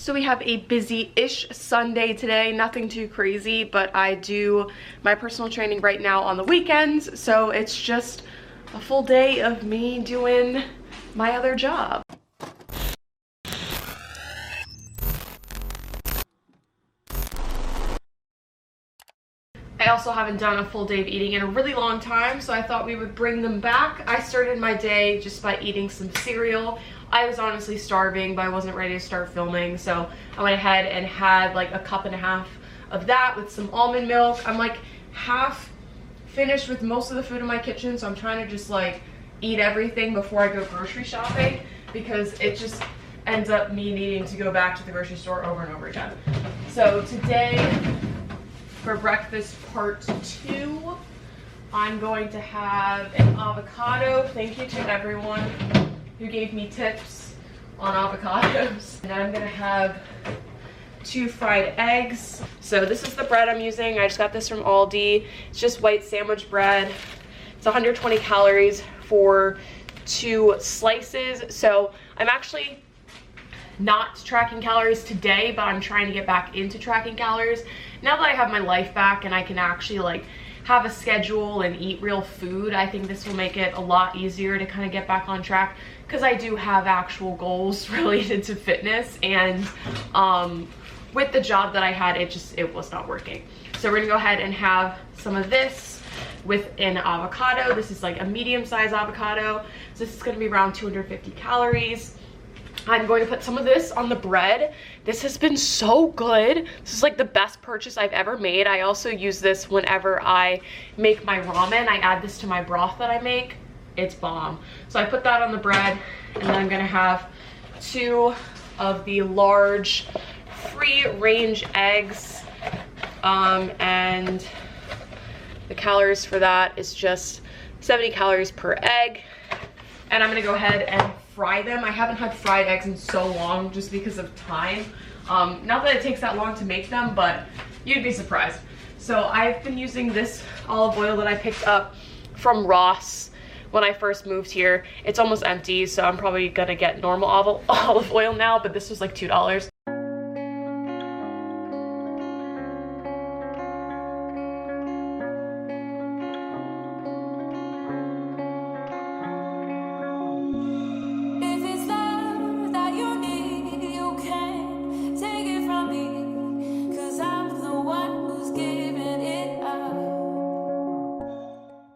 So we have a busy-ish Sunday today, nothing too crazy, but I do my personal training right now on the weekends, so it's just a full day of me doing my other job. I also haven't done a full day of eating in a really long time, so I thought we would bring them back. I started my day just by eating some cereal. I was honestly starving, but I wasn't ready to start filming, so I went ahead and had like a cup and a half of that with some almond milk. I'm like half finished with most of the food in my kitchen, so I'm trying to just like eat everything before I go grocery shopping, because it just ends up me needing to go back to the grocery store over and over again. So today, for breakfast part 2, I'm going to have an avocado. Thank you to everyone who gave me tips on avocados. And I'm gonna have 2 fried eggs. So this is the bread I'm using. I just got this from Aldi. It's just white sandwich bread. It's 120 calories for 2 slices. So I'm actually not tracking calories today, but I'm trying to get back into tracking calories now that I have my life back and I can actually like have a schedule and eat real food. I think this will make it a lot easier to kind of get back on track, because I do have actual goals related to fitness, and with the job that I had, it was not working. So we're gonna go ahead and have some of this with an avocado. This is like a medium-sized avocado, so this is gonna be around 250 calories. I'm going to put some of this on the bread. This has been so good. This is like the best purchase I've ever made. I also use this whenever I make my ramen. I add this to my broth that I make. It's bomb. So I put that on the bread, and then I'm gonna have 2 of the large free-range eggs, and the calories for that is just 70 calories per egg. And I'm gonna go ahead and fry them. I haven't had fried eggs in so long just because of time. Not that it takes that long to make them, but you'd be surprised. So I've been using this olive oil that I picked up from Ross when I first moved here. It's almost empty, so I'm probably gonna get normal olive oil now, but this was like $2.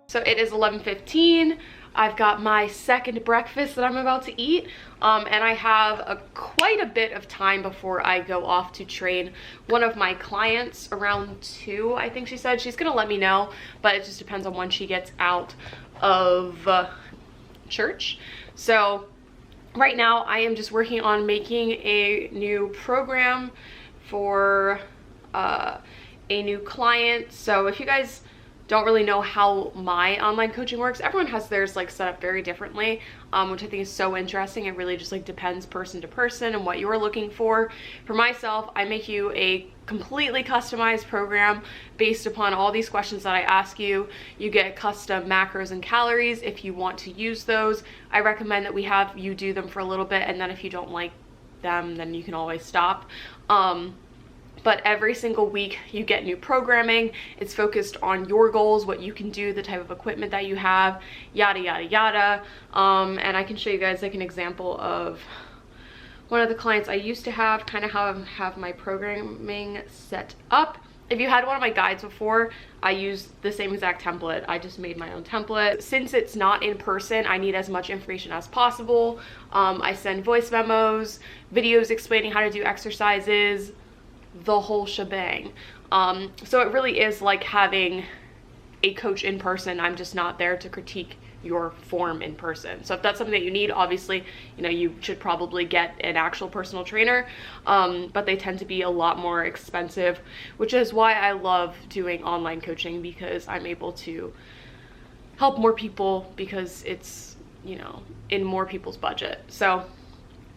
So it is 11:15. I've got my second breakfast that I'm about to eat, and I have quite a bit of time before I go off to train one of my clients around 2, I think she said. She's gonna let me know, but it just depends on when she gets out of church. So right now I am just working on making a new program for a new client. So if you guys don't really know how my online coaching works, everyone has theirs like set up very differently, which I think is so interesting. It really just like depends person to person and what you're looking for. For myself, I make you a completely customized program based upon all these questions that I ask you. You get custom macros and calories if you want to use those. I recommend that we have you do them for a little bit, and then if you don't like them, then you can always stop. But every single week you get new programming. It's focused on your goals, what you can do, the type of equipment that you have, yada yada yada. And I can show you guys like an example of one of the clients I used to have, kind of how I have my programming set up. If you had one of my guides before, I used the same exact template. I just made my own template. Since it's not in person, I need as much information as possible. I send voice memos, videos explaining how to do exercises, the whole shebang. So it really is like having a coach in person. I'm just not there to critique your form in person. So if that's something that you need, obviously, you know, you should probably get an actual personal trainer, but they tend to be a lot more expensive, which is why I love doing online coaching, because I'm able to help more people because it's, you know, in more people's budget. So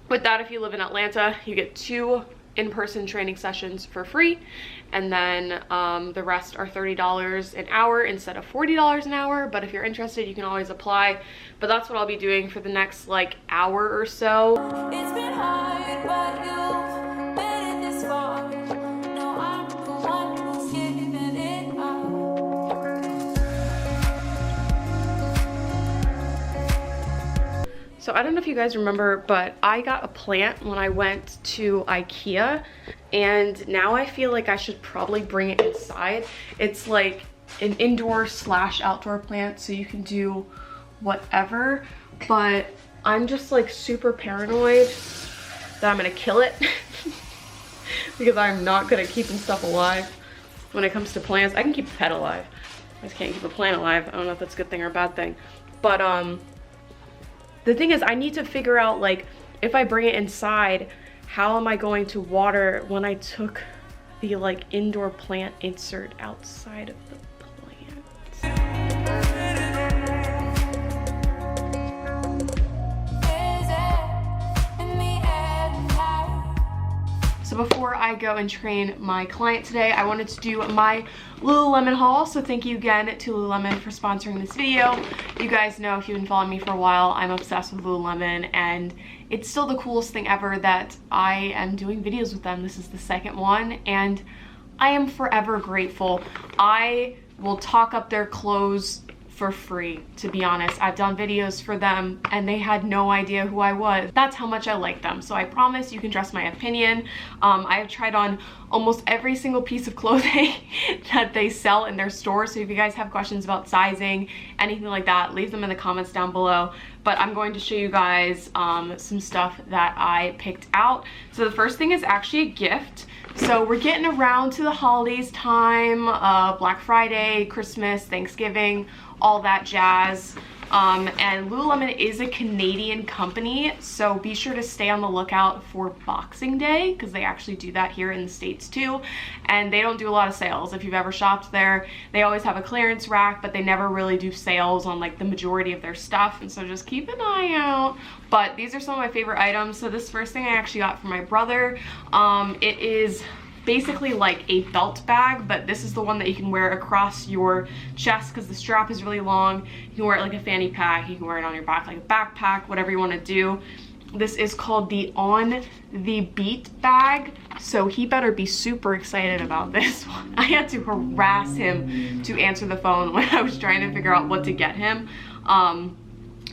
with that, if you live in Atlanta, you get 2 in-person training sessions for free, and then the rest are $30 an hour instead of $40 an hour. But if you're interested, you can always apply. But that's what I'll be doing for the next like hour or so. It's been hard, but you've been So I don't know if you guys remember, but I got a plant when I went to IKEA, and now I feel like I should probably bring it inside. It's like an indoor slash outdoor plant, so you can do whatever, but I'm just like super paranoid that I'm gonna kill it because I'm not good at keeping stuff alive when it comes to plants. I can keep a pet alive, I just can't keep a plant alive. I don't know if that's a good thing or a bad thing, but the thing is, I need to figure out, like, if I bring it inside, how am I going to water when I took the, like, indoor plant insert outside of the plant? So before I go and train my client today, I wanted to do my Lululemon haul. So thank you again to Lululemon for sponsoring this video. You guys know, if you've been following me for a while, I'm obsessed with Lululemon, and it's still the coolest thing ever that I am doing videos with them. This is the second one, and I am forever grateful. I will talk up their clothes for free, to be honest. I've done videos for them and they had no idea who I was. That's how much I like them. So I promise you can trust my opinion. I have tried on almost every single piece of clothing that they sell in their store. So if you guys have questions about sizing, anything like that, leave them in the comments down below. But I'm going to show you guys some stuff that I picked out. So the first thing is actually a gift. So we're getting around to the holidays time, Black Friday, Christmas, Thanksgiving, all that jazz. And Lululemon is a Canadian company, so be sure to stay on the lookout for Boxing Day, because they actually do that here in the States too. And they don't do a lot of sales. If you've ever shopped there, they always have a clearance rack, but they never really do sales on like the majority of their stuff. And so just keep an eye out. But these are some of my favorite items. So this first thing I actually got from my brother. It is basically like a belt bag, but this is the one that you can wear across your chest because the strap is really long. You can wear it like a fanny pack, you can wear it on your back like a backpack, whatever you want to do. This is called the On the Beat bag, so he better be super excited about this one. I had to harass him to answer the phone when I was trying to figure out what to get him.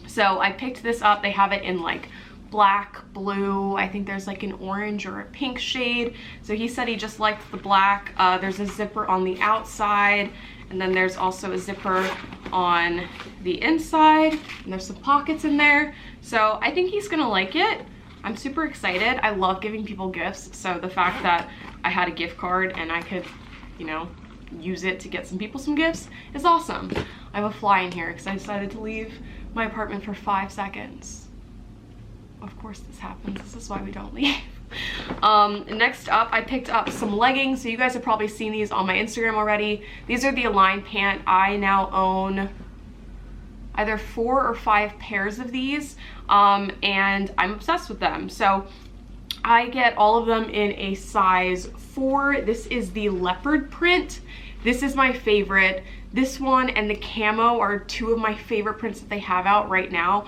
So I picked this up. They have it in like black, blue, I think there's like an orange or a pink shade. So he said he just liked the black. There's a zipper on the outside, and then there's also a zipper on the inside, and there's some pockets in there. So I think he's gonna like it. I'm super excited. I love giving people gifts, so the fact that I had a gift card and I could, you know, use it to get some people some gifts is awesome. I have a fly in here because I decided to leave my apartment for 5 seconds. Of course this happens. This is why we don't leave. Next up, I picked up some leggings. So you guys have probably seen these on my Instagram already. These are the Align pant. I now own either 4 or 5 pairs of these, and I'm obsessed with them. So I get all of them in a size 4. This is the leopard print. This is my favorite. This one and the camo are 2 of my favorite prints that they have out right now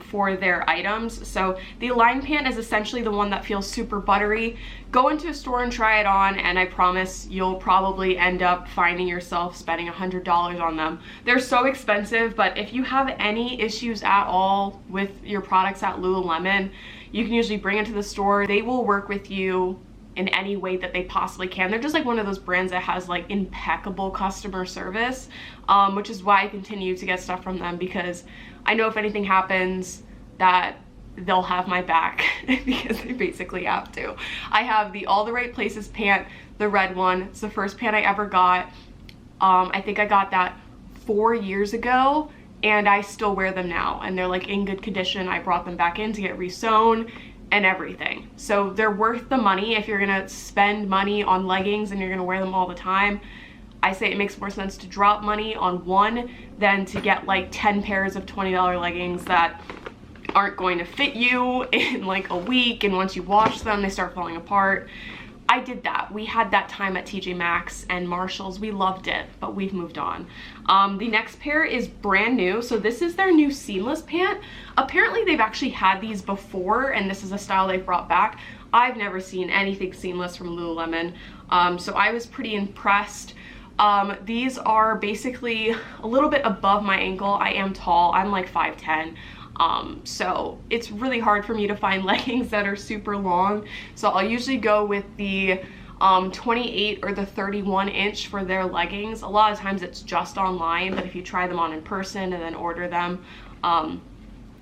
for their items. So the Align pant is essentially the one that feels super buttery. Go into a store and try it on, and I promise you'll probably end up finding yourself spending $100 on them. They're so expensive, but if you have any issues at all with your products at Lululemon, you can usually bring it to the store. They will work with you in any way that they possibly can. They're just like one of those brands that has like impeccable customer service, which is why I continue to get stuff from them, because I know if anything happens that they'll have my back because they basically have to. I have the All the Right Places pant, the red one. It's the first pant I ever got. I think I got that 4 years ago, and I still wear them now, and they're like in good condition. I brought them back in to get resewn and everything. So they're worth the money. If you're gonna spend money on leggings and you're gonna wear them all the time, I say it makes more sense to drop money on one than to get like 10 pairs of $20 leggings that aren't going to fit you in like a week, and once you wash them, they start falling apart. I did that. We had that time at TJ Maxx and Marshalls. We loved it, but we've moved on. The next pair is brand new. So this is their new seamless pant. Apparently they've actually had these before, and this is a style they've brought back. I've never seen anything seamless from Lululemon, so I was pretty impressed. These are basically a little bit above my ankle. I am tall. I'm like 5'10". So it's really hard for me to find leggings that are super long. So I'll usually go with the 28 or the 31 inch for their leggings. A lot of times it's just online, but if you try them on in person and then order them,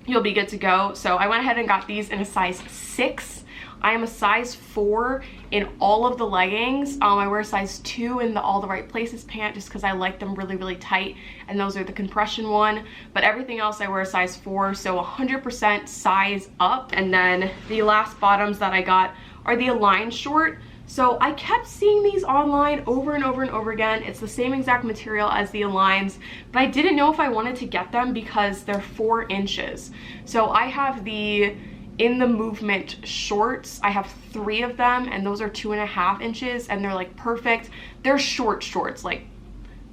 you'll be good to go. So I went ahead and got these in a size 6. I am a size 4 in all of the leggings. I wear a size 2 in the All the Right Places pant just because I like them really, really tight, and those are the compression one. But everything else I wear a size 4, so 100% size up. And then the last bottoms that I got are the Align short. So I kept seeing these online over and over and over again. It's the same exact material as the Aligns, but I didn't know if I wanted to get them because they're 4 inches. So I have the In the Movement shorts. I have 3 of them, and those are 2.5 inches, and they're like perfect. They're short shorts, like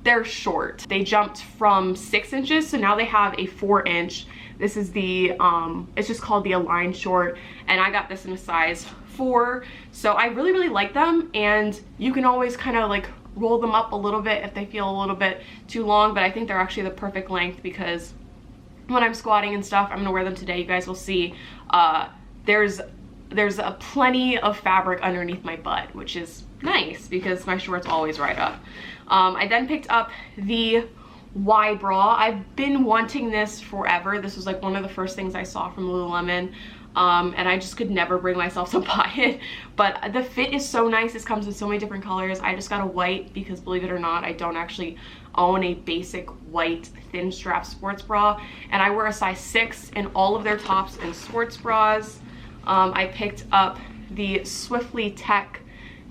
they're short. They jumped from 6 inches, so now they have a 4 inch. This is the, it's just called the Align short, and I got this in a size 4. So I really, really like them, and you can always kind of like roll them up a little bit if they feel a little bit too long, but I think they're actually the perfect length because when I'm squatting and stuff, I'm gonna wear them today, you guys will see, there's a plenty of fabric underneath my butt, which is nice because my shorts always ride up. I then picked up the Y bra. I've been wanting this forever. This was like one of the first things I saw from Lululemon, and I just could never bring myself to buy it, but the fit is so nice. This comes in so many different colors. I just got a white because, believe it or not, I don't actually own a basic white thin strap sports bra, and I wear a size 6 in all of their tops and sports bras. I picked up the Swiftly Tech.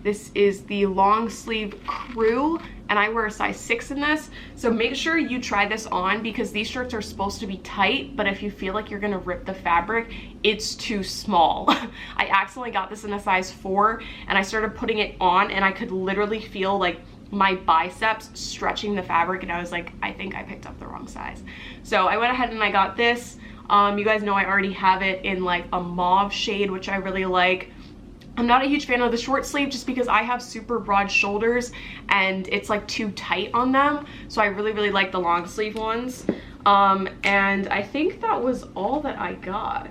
This is the long sleeve crew, and I wear a size 6 in this. So make sure you try this on because these shirts are supposed to be tight, but if you feel like you're gonna rip the fabric, it's too small. I accidentally got this in a size 4, and I started putting it on, and I could literally feel like my biceps stretching the fabric, and I was like, I think I picked up the wrong size. So I went ahead and I got this. You guys know I already have it in like a mauve shade, which I really like. I'm not a huge fan of the short sleeve just because I have super broad shoulders and it's like too tight on them. So I really, really like the long sleeve ones. And I think that was all that I got.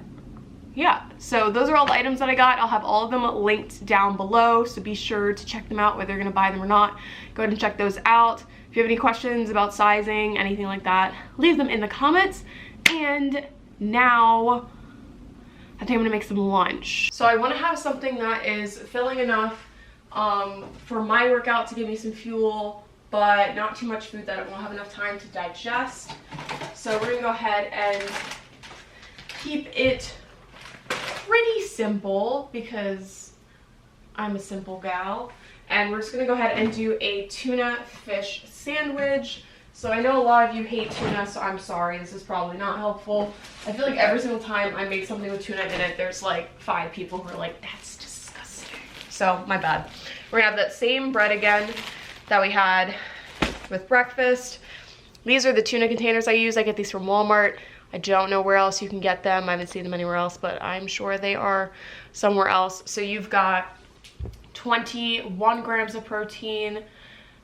Yeah, so those are all the items that I got. I'll have all of them linked down below, so be sure to check them out, whether you're gonna buy them or not. Go ahead and check those out. If you have any questions about sizing, anything like that, leave them in the comments. And now I think I'm gonna make some lunch. So I wanna have something that is filling enough for my workout to give me some fuel, but not too much food that I won't have enough time to digest. So we're gonna go ahead and keep it pretty simple because I'm a simple gal. And we're just gonna go ahead and do a tuna fish sandwich. So I know a lot of you hate tuna, so I'm sorry, this is probably not helpful. I feel like every single time I make something with tuna in it, there's like 5 people who are like, that's disgusting. So my bad. We're gonna have that same bread again that we had with breakfast. These are the tuna containers I use. I get these from Walmart. I don't know where else you can get them. I haven't seen them anywhere else, but I'm sure they are somewhere else. So you've got 21 grams of protein,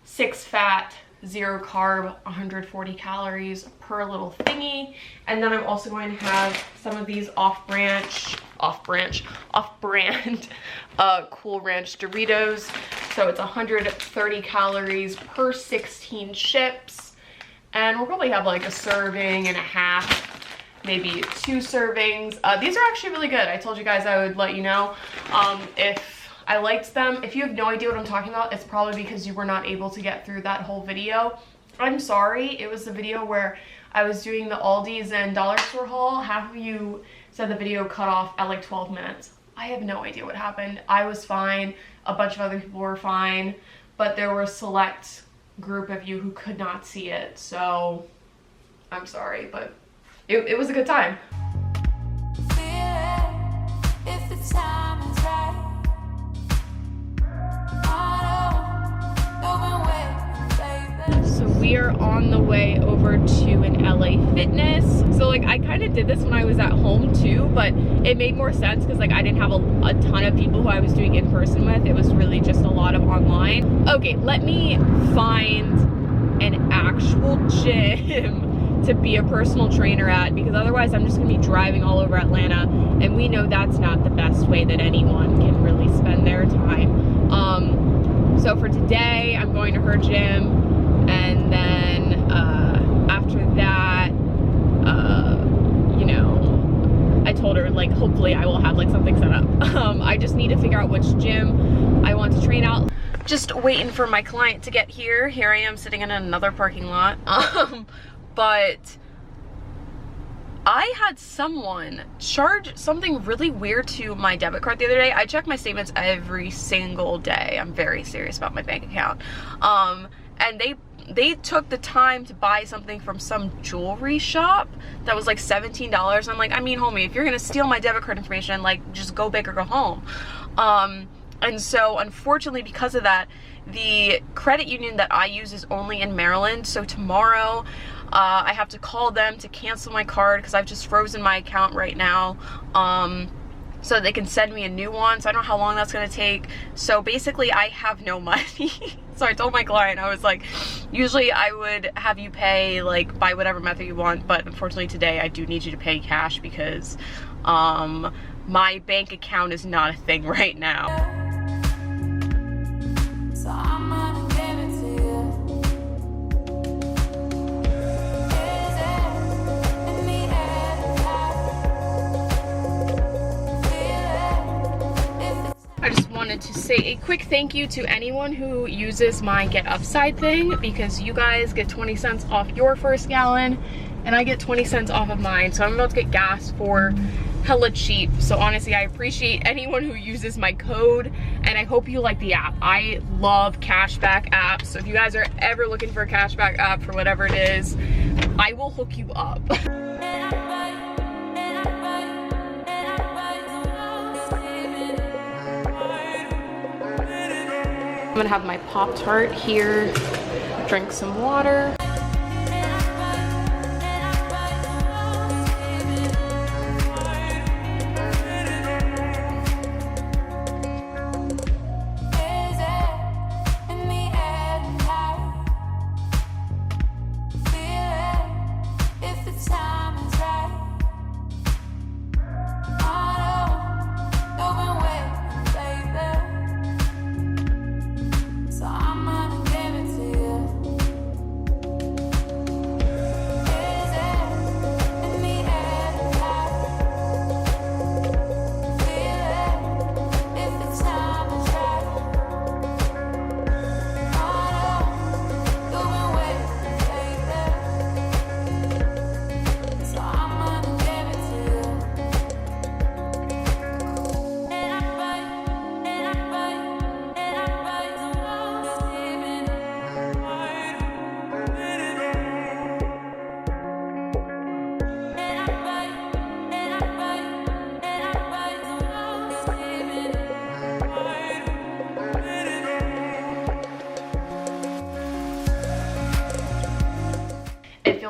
6 fat, 0 carb, 140 calories per little thingy. And then I'm also going to have some of these off-brand Cool Ranch Doritos. So it's 130 calories per 16 chips. And we'll probably have like a serving and a half, maybe 2 servings. These are actually really good. I told you guys I would let you know if I liked them. If you have no idea what I'm talking about, it's probably because you were not able to get through that whole video. I'm sorry. It was the video where I was doing the Aldi's and dollar store haul. Half of you said the video cut off at like 12 minutes. I have no idea what happened. I was fine. A bunch of other people were fine, but there were a select group of you who could not see it. So I'm sorry, but it was a good time. So we are on the way over to an LA Fitness. So like I kind of did this when I was at home too, but it made more sense because like I didn't have a ton of people who I was doing in person with. It was really just a lot of online. Okay, let me find an actual gym to be a personal trainer at, because otherwise I'm just gonna be driving all over Atlanta, and we know that's not the best way that anyone can really spend their time. So for today, I'm going to her gym, and then after that, you know, I told her, like, hopefully I will have like something set up. I just need to figure out which gym I want to train out. Just waiting for my client to get here. Here I am sitting in another parking lot. But I had someone charge something really weird to my debit card the other day. I check my statements every single day. I'm very serious about my bank account. And they took the time to buy something from some jewelry shop that was like $17. I'm like, I mean, homie, if you're gonna steal my debit card information, like, just go big or go home. And so unfortunately, because of that, the credit union that I use is only in Maryland. So tomorrow, I have to call them to cancel my card because I've just frozen my account right now, so they can send me a new one. So I don't know how long that's gonna take. So basically I have no money. So I told my client, I was like, usually I would have you pay like by whatever method you want, but unfortunately today I do need you to pay cash because my bank account is not a thing right now. So I'm gonna give it to you. I just wanted to say a quick thank you to anyone who uses my Get Upside thing, because you guys get 20 cents off your first gallon and I get 20 cents off of mine. So I'm about to get gas for hella cheap. So honestly, I appreciate anyone who uses my code, and I hope you like the app. I love cashback apps. So if you guys are ever looking for a cashback app for whatever it is, I will hook you up. I'm gonna have my Pop-Tart here, drink some water.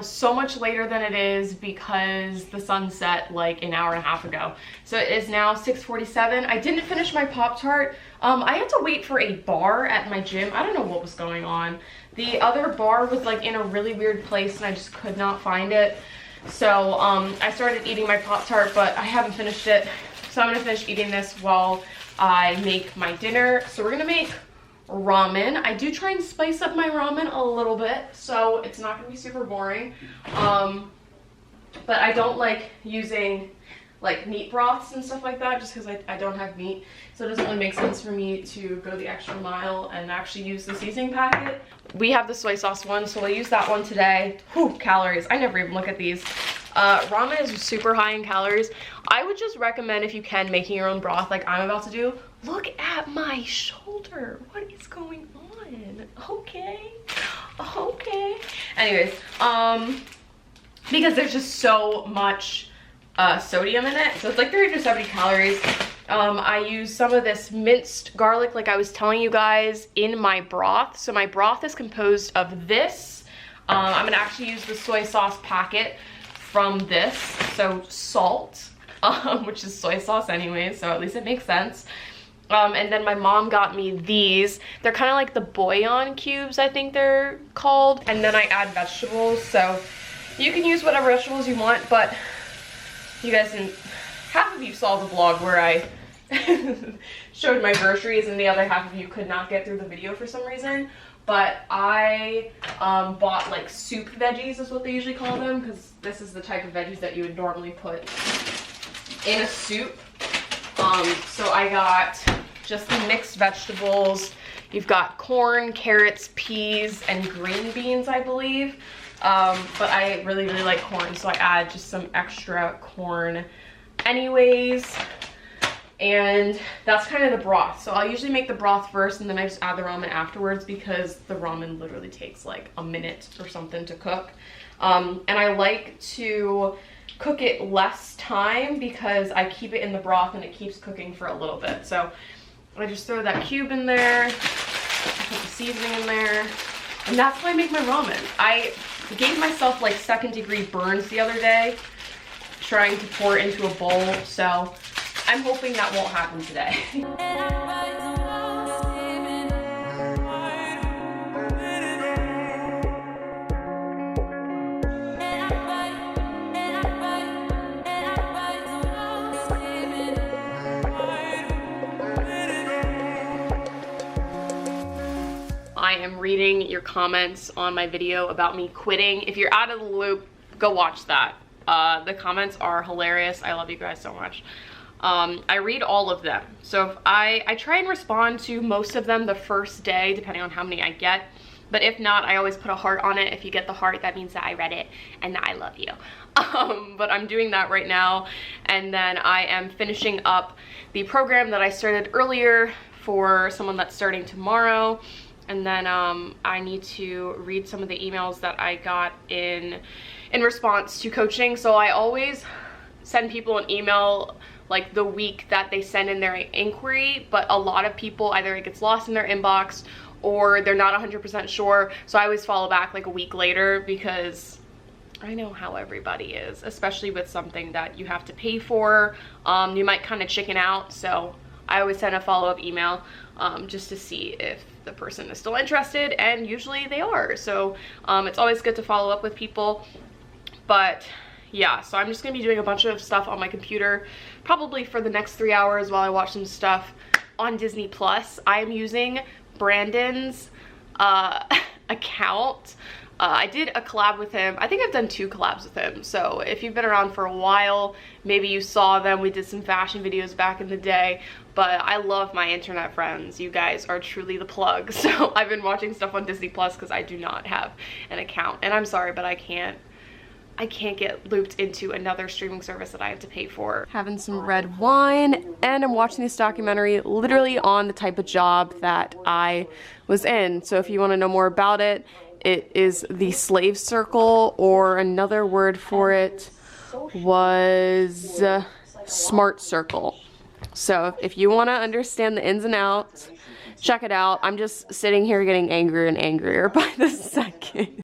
So much later than it is because the sun set like an hour and a half ago. So it is now 6:47. I didn't finish my Pop-Tart. I had to wait for a bar at my gym. I don't know what was going on. The other bar was like in a really weird place and I just could not find it. So I started eating my Pop-Tart, but I haven't finished it. So I'm gonna finish eating this while I make my dinner. So we're gonna make ramen. I do try and spice up my ramen a little bit, so it's not gonna be super boring. But I don't like using like meat broths and stuff like that just because I don't have meat. So it doesn't really make sense for me to go the extra mile and actually use the seasoning packet. We have the soy sauce one, so we'll use that one today. Whew, calories. I never even look at these. Ramen is super high in calories. I would just recommend, if you can, making your own broth like I'm about to do. Look at my shoulder. What is going on? Okay. Okay. Anyways, because there's just so much sodium in it. So it's like 370 calories. I use some of this minced garlic, like I was telling you guys, in my broth. So my broth is composed of this. I'm gonna actually use the soy sauce packet from this. So salt, which is soy sauce anyway, so at least it makes sense. And then my mom got me these. They're kind of like the bouillon cubes, I think they're called. And then I add vegetables. So You can use whatever vegetables you want, but you guys didn't, half of you saw the vlog where I showed my groceries and the other half of you could not get through the video for some reason. But I bought like soup veggies is what they usually call them, because this is the type of veggies that you would normally put in a soup. So I got just the mixed vegetables. You've got corn, carrots, peas, and green beans, I believe. But I really like corn, so I add just some extra corn anyways. And that's kind of the broth. So I'll usually make the broth first and then I just add the ramen afterwards, because the ramen literally takes like a minute or something to cook. And I like to cook it less time because I keep it in the broth and it keeps cooking for a little bit. So I just throw that cube in there, I put the seasoning in there, and that's how I make my ramen. I gave myself like 2nd-degree burns the other day trying to pour it into a bowl, so I'm hoping that won't happen today. I am reading your comments on my video about me quitting. If you're out of the loop, go watch that. The comments are hilarious. I love you guys so much. I read all of them. So if I try and respond to most of them the first day, depending on how many I get. But if not, I always put a heart on it. If you get the heart, that means that I read it and that I love you. But I'm doing that right now. And then I am finishing up the program that I started earlier for someone that's starting tomorrow. And then I need to read some of the emails that I got in response to coaching. So I always send people an email like the week that they send in their inquiry, but a lot of people either it gets lost in their inbox or they're not 100% sure. So I always follow back like a week later, because I know how everybody is, especially with something that you have to pay for. You might kind of chicken out. So I always send a follow-up email just to see if the person is still interested, and usually they are. So it's always good to follow up with people. But yeah, so I'm just gonna be doing a bunch of stuff on my computer probably for the next 3 hours while I watch some stuff on Disney Plus. I'm using Brandon's account. I did a collab with him. I think I've done 2 collabs with him. So if you've been around for a while, maybe you saw them. We did some fashion videos back in the day. But I love my internet friends. You guys are truly the plug. So I've been watching stuff on Disney Plus because I do not have an account. And I'm sorry, but I can't get looped into another streaming service that I have to pay for. Having some red wine, and I'm watching this documentary literally on the type of job that I was in. So if you want to know more about it, it is the slave circle, or another word for it was smart circle. So if you want to understand the ins and outs, check it out. I'm just sitting here getting angrier and angrier by the second.